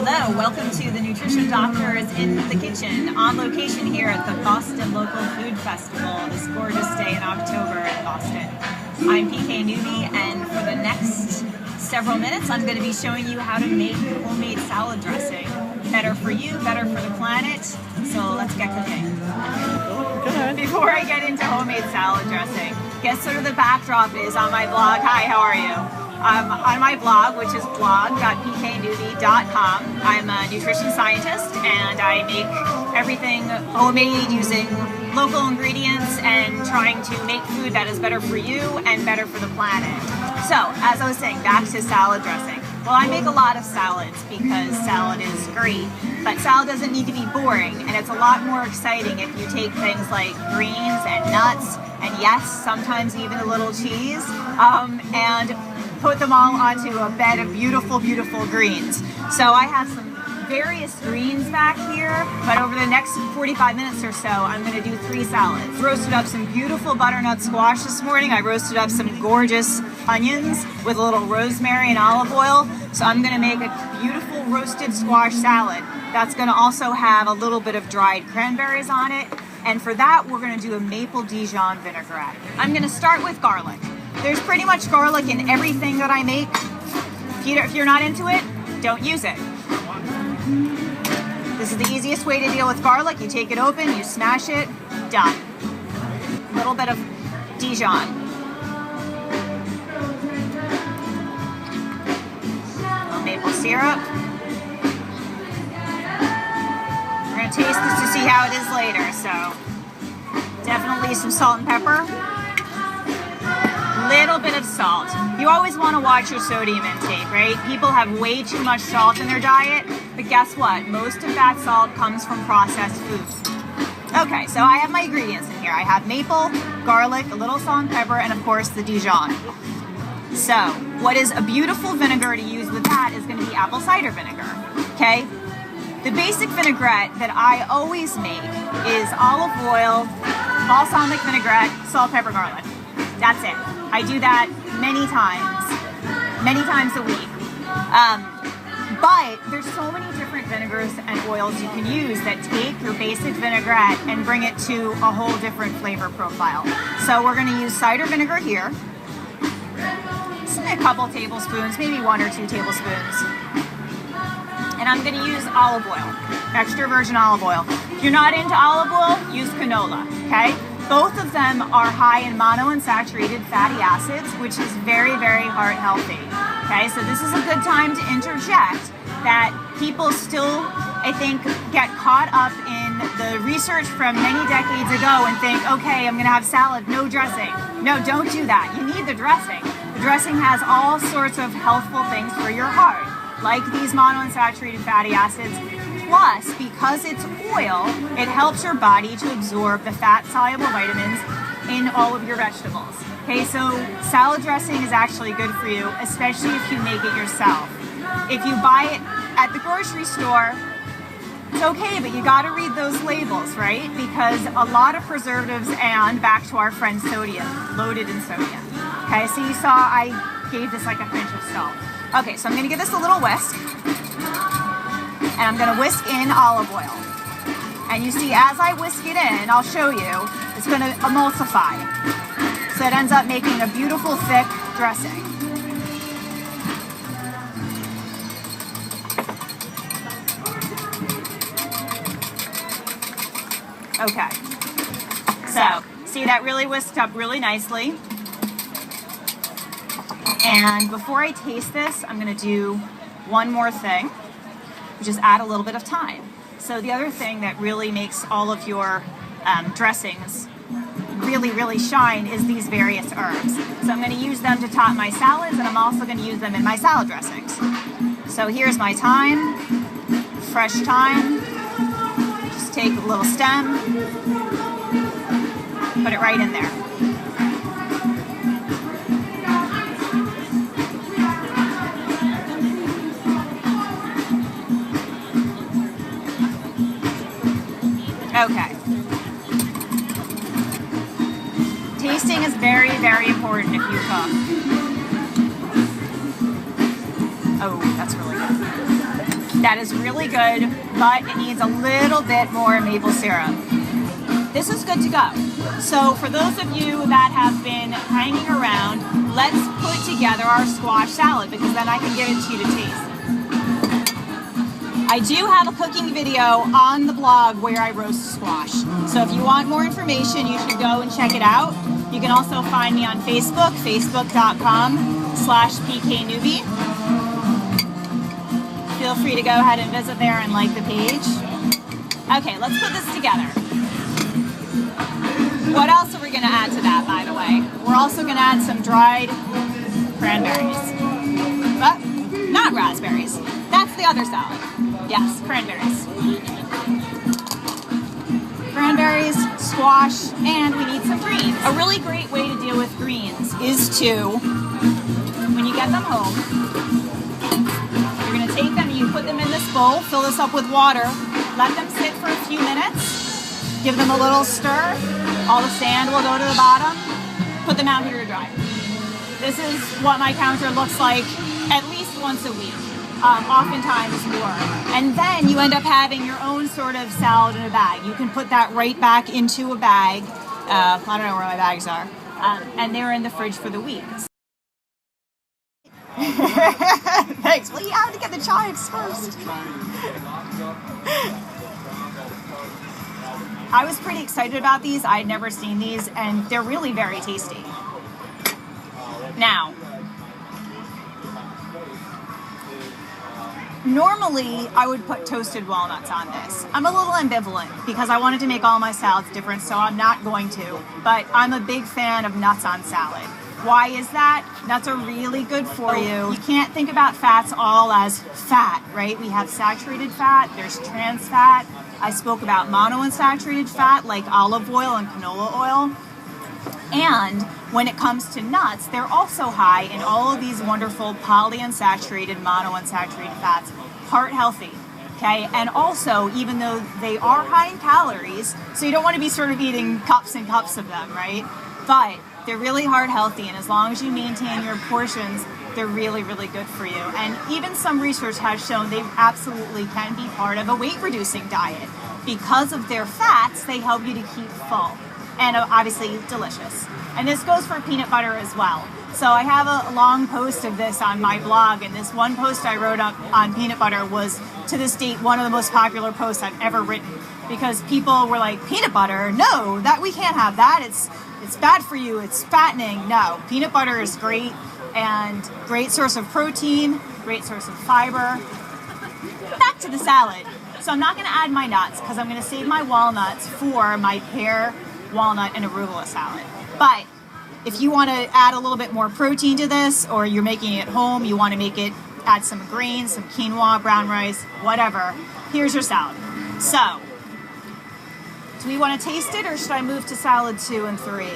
Hello, welcome to the Nutrition Doctors in the Kitchen, on location here at the Boston Local Food Festival, this gorgeous day in October in Boston. I'm PK Newby, and for the next several minutes I'm going to be showing you how to make homemade salad dressing. Better for you, better for the planet, so let's get cooking. Before I get into homemade salad dressing, guess sort of the backdrop is on my blog. Hi, how are you? On my blog, which is blog.pknewby.com, I'm a nutrition scientist and I make everything homemade using local ingredients and trying to make food that is better for you and better for the planet. So, as I was saying, back to salad dressing. Well, I make a lot of salads because salad is great, but salad doesn't need to be boring, and it's a lot more exciting if you take things like greens and nuts, and yes, sometimes even a little cheese, and put them all onto a bed of beautiful, beautiful greens. So I have some various greens back here, but over the next 45 minutes or so, I'm going to do 3 salads. Roasted up some beautiful butternut squash this morning. I roasted up some gorgeous onions with a little rosemary and olive oil. So I'm going to make a beautiful roasted squash salad. That's going to also have a little bit of dried cranberries on it. And for that, we're going to do a maple Dijon vinaigrette. I'm going to start with garlic. There's pretty much garlic in everything that I make. If you're not into it, don't use it. This is the easiest way to deal with garlic. You take it open, you smash it, done. A little bit of Dijon. A little maple syrup. We're going to taste this to see how it is later, so definitely some salt and pepper. Little bit of salt. You always want to watch your sodium intake, right? People have way too much salt in their diet, but guess what? Most of that salt comes from processed foods. Okay, so I have my ingredients in here. I have maple, garlic, a little salt and pepper, and of course the Dijon. So, what is a beautiful vinegar to use with that is going to be apple cider vinegar, okay? The basic vinaigrette that I always make is olive oil, balsamic vinaigrette, salt, pepper, garlic. That's it. I do that many times a week. But there's so many different vinegars and oils you can use that take your basic vinaigrette and bring it to a whole different flavor profile. So we're going to use cider vinegar here. Just a couple tablespoons, maybe 1 or 2 tablespoons. And I'm going to use olive oil, extra virgin olive oil. If you're not into olive oil, use canola, okay? Both of them are high in monounsaturated fatty acids, which is very, very heart healthy. Okay, so this is a good time to interject that people still, I think, get caught up in the research from many decades ago and think, okay, I'm going to have salad, no dressing. No, don't do that. You need the dressing. The dressing has all sorts of healthful things for your heart, like these monounsaturated fatty acids. Plus, because it's oil, it helps your body to absorb the fat-soluble vitamins in all of your vegetables. Okay, so salad dressing is actually good for you, especially if you make it yourself. If you buy it at the grocery store, it's okay, but you gotta read those labels, right? Because a lot of preservatives and, back to our friend sodium, loaded in sodium. Okay, so you saw I gave this like a pinch of salt. Okay, so I'm gonna give this a little whisk. And I'm going to whisk in olive oil. And you see, as I whisk it in, I'll show you, it's going to emulsify. So it ends up making a beautiful, thick dressing. Okay. So, see, that really whisked up really nicely. And before I taste this, I'm going to do one more thing. Just add a little bit of thyme. So the other thing that really makes all of your dressings really, really shine is these various herbs. So I'm going to use them to top my salads, and I'm also going to use them in my salad dressings. So here's my thyme, fresh thyme. Just take a little stem, put it right in there. Okay. Tasting is very, very important if you cook. Oh, that's really good. that is really good, but it needs a little bit more maple syrup. This is good to go. So for those of you that have been hanging around, let's put together our squash salad, because then I can give it to you to taste. I do have a cooking video on the blog where I roast squash. So if you want more information, you should go and check it out. You can also find me on Facebook, facebook.com/pknewbie. Feel free to go ahead and visit there and like the page. Okay, let's put this together. What else are we going to add to that, by the way? We're also going to add some dried cranberries. But not raspberries. That's the other salad. Yes, cranberries. Cranberries, squash, and we need some greens. A really great way to deal with greens is to, when you get them home, you're going to take them and you put them in this bowl, fill this up with water, let them sit for a few minutes, give them a little stir, all the sand will go to the bottom, put them out here to dry. This is what my counter looks like at least once a week, oftentimes more. And then you end up having your own sort of salad in a bag. You can put that right back into a bag. I don't know where my bags are. And they're in the fridge for the week. Thanks. Well, you have to get the chives first. I was pretty excited about these. I had never seen these, and they're really very tasty. Now, normally I would put toasted walnuts on this. I'm a little ambivalent because I wanted to make all my salads different, so I'm not going to. But I'm a big fan of nuts on salad. Why is that? Nuts are really good for you. You can't think about fats all as fat, right? We have saturated fat, there's trans fat. I spoke about monounsaturated fat like olive oil and canola oil. And when it comes to nuts, they're also high in all of these wonderful polyunsaturated, monounsaturated fats, heart healthy. Okay, and also, even though they are high in calories, so you don't want to be sort of eating cups and cups of them, right? But they're really heart healthy, and as long as you maintain your portions, they're really, really good for you. And even some research has shown they absolutely can be part of a weight-reducing diet. Because of their fats, they help you to keep full. And obviously, delicious. And this goes for peanut butter as well. So I have a long post of this on my blog, and this one post I wrote up on peanut butter was, to this date, one of the most popular posts I've ever written. Because people were like, peanut butter? No, that we can't have that. It's bad for you. It's fattening. No, peanut butter is great. And great source of protein, great source of fiber. Back to the salad. So I'm not going to add my nuts because I'm going to save my walnuts for my pear, walnut, and arugula salad. But if you want to add a little bit more protein to this, or you're making it at home, you want to add some grains, some quinoa, brown rice, whatever, here's your salad. So, do we want to taste it, or should I move to salad 2 and 3?